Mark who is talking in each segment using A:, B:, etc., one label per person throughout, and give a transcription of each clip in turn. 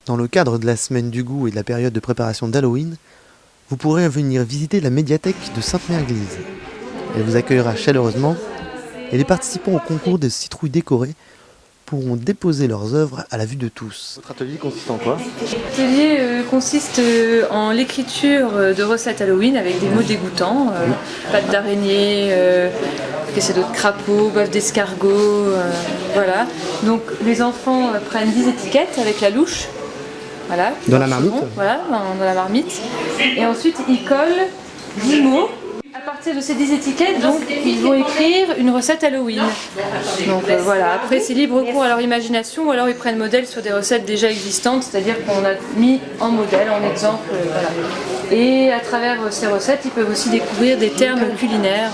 A: Dans le cadre de la semaine du goût et de la période de préparation d'Halloween, vous pourrez venir visiter la médiathèque de Sainte-Mère-Église. Elle vous accueillera chaleureusement et les participants au concours des citrouilles décorées pourront déposer leurs œuvres à la vue de tous. Votre atelier consiste en quoi?
B: L'atelier consiste en l'écriture de recettes Halloween avec des mots dégoûtants, pâte d'araignée, qu'est-ce que c'est d'autre, crapaud, bœuf d'escargot, voilà. Donc les enfants prennent 10 étiquettes avec la louche, voilà.
A: Dans la marmite?
B: Voilà, dans la marmite. Et ensuite ils collent 10 mots. À partir de ces 10 étiquettes, donc, ils vont écrire une recette Halloween. Donc voilà, après c'est libre cours à leur imagination ou alors ils prennent modèle sur des recettes déjà existantes, c'est-à-dire qu'on a mis en modèle, en exemple, voilà. Et à travers ces recettes, ils peuvent aussi découvrir des termes culinaires,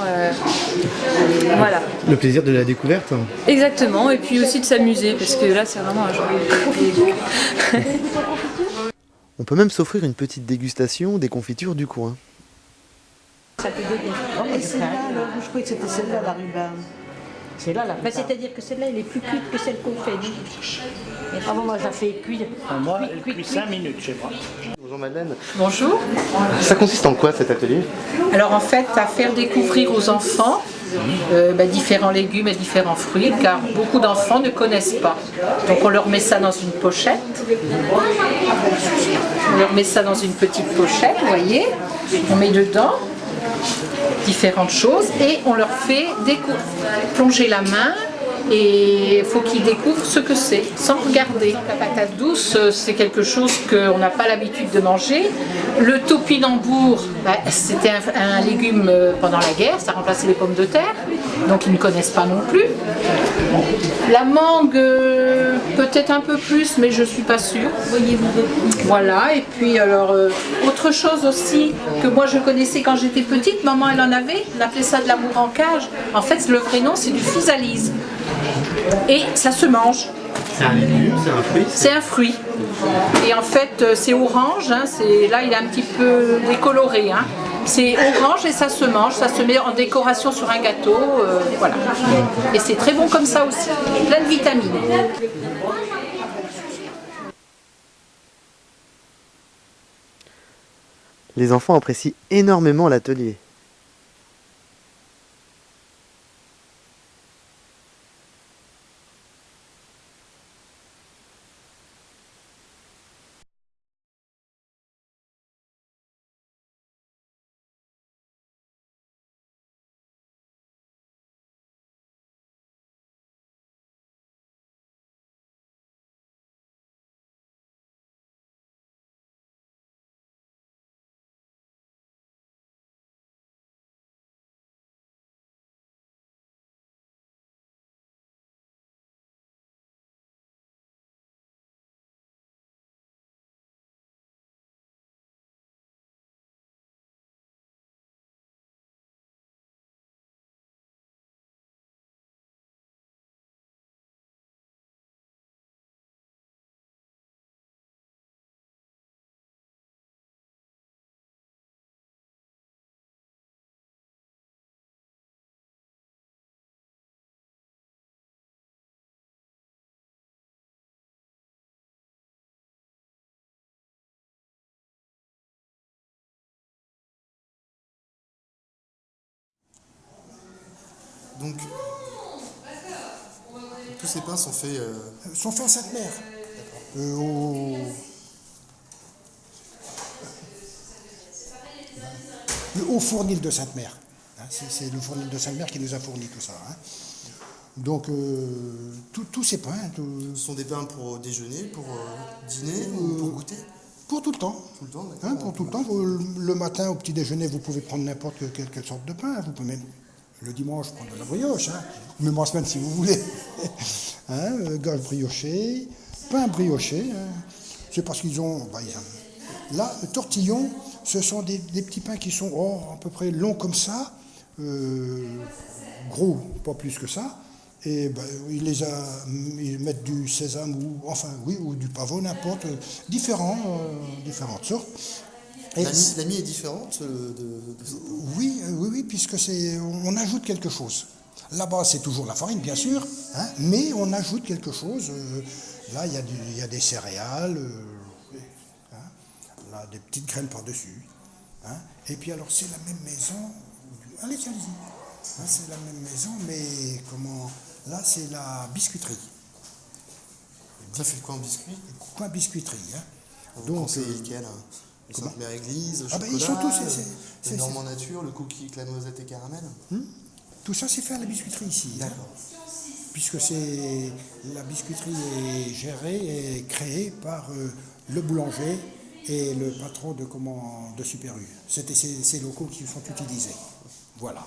B: voilà.
A: Le plaisir de la découverte?
B: Exactement, et puis aussi de s'amuser, parce que là c'est vraiment un jeu.
A: On peut même s'offrir une petite dégustation des confitures du coin.
C: Et celle-là, alors, je croyais que c'était celle-là, la rhubarbe.
D: C'est là, là. Bah, c'est-à-dire que celle-là, elle est plus cuite que celle qu'on fait, nous.
C: Ah bon, moi, je la fais cuire.
E: Moi, elle cuit 5 minutes chez moi.
A: Bonjour Madeleine.
F: Bonjour.
A: Ça consiste en quoi cet atelier?
F: Alors en fait, à faire découvrir aux enfants différents légumes et différents fruits, car beaucoup d'enfants ne connaissent pas. Donc on leur met ça dans une pochette. On leur met ça dans une petite pochette, vous voyez. On met dedans différentes choses et on leur fait plonger la main. Et il faut qu'ils découvrent ce que c'est, sans regarder. La patate douce, c'est quelque chose qu'on n'a pas l'habitude de manger. Le topinambour, c'était un légume pendant la guerre, ça remplaçait les pommes de terre, donc ils ne connaissent pas non plus. La mangue, peut-être un peu plus, mais je ne suis pas sûre, voyez-vous. Voilà, et puis alors, autre chose aussi que moi je connaissais quand j'étais petite, maman elle en avait, on appelait ça de l'amour en cage. En fait, le vrai nom c'est du physalise. Et ça se mange.
A: C'est un légume, c'est un fruit?
F: C'est un fruit. Et en fait, c'est orange. Hein, là, il est un petit peu décoloré. Hein. C'est orange et ça se mange. Ça se met en décoration sur un gâteau. Voilà. Et c'est très bon comme ça aussi. Plein de vitamines.
A: Les enfants apprécient énormément l'atelier.
G: Donc, tous ces pains sont faits...
H: Sont faits à Sainte-Mère. Le haut fournil de Sainte-Mère. Hein, c'est le fournil de Sainte-Mère qui nous a fourni tout ça. Hein. Donc, tous ces pains...
G: Ce sont des pains pour déjeuner, pour dîner ou pour goûter?
H: Pour tout le temps.
G: Tout le temps,
H: hein, pour tout le temps. Le matin, au petit déjeuner, vous pouvez prendre n'importe quelle sorte de pain. Vous pouvez même, le dimanche, prendre de la brioche. Hein, même en semaine, si vous voulez. Hein, gâche brioché, pain brioché. Hein, c'est parce qu'ils ont... Là, le tortillon, ce sont des petits pains qui sont à peu près longs comme ça. Gros, pas plus que ça. Et ils mettent du sésame ou du pavot, n'importe, différentes sortes.
G: Et la mie est différente
H: Oui, puisque on ajoute quelque chose. Là-bas, c'est toujours la farine, bien sûr, hein, mais on ajoute quelque chose. Là, il y a des céréales, voilà, des petites graines par-dessus. Hein. Et puis alors c'est la même maison, allez-y. Hein, c'est la même maison, mais comment, là c'est la biscuiterie.
G: Ça fait quoi en biscuit?
H: Coin biscuiterie. Hein.
G: Vous conseillez lequel? Le Sainte-Mère-Église, le
H: ah
G: chocolat,
H: ben, ils sont tous,
G: le Normand Nature, le cookie avec la noisette et caramel?
H: Tout ça c'est fait à la biscuiterie ici.
G: D'accord.
H: Hein. Puisque c'est la biscuiterie est gérée et créée par le boulanger et le patron de Super U. C'était ces locaux qui sont utilisés. Voilà.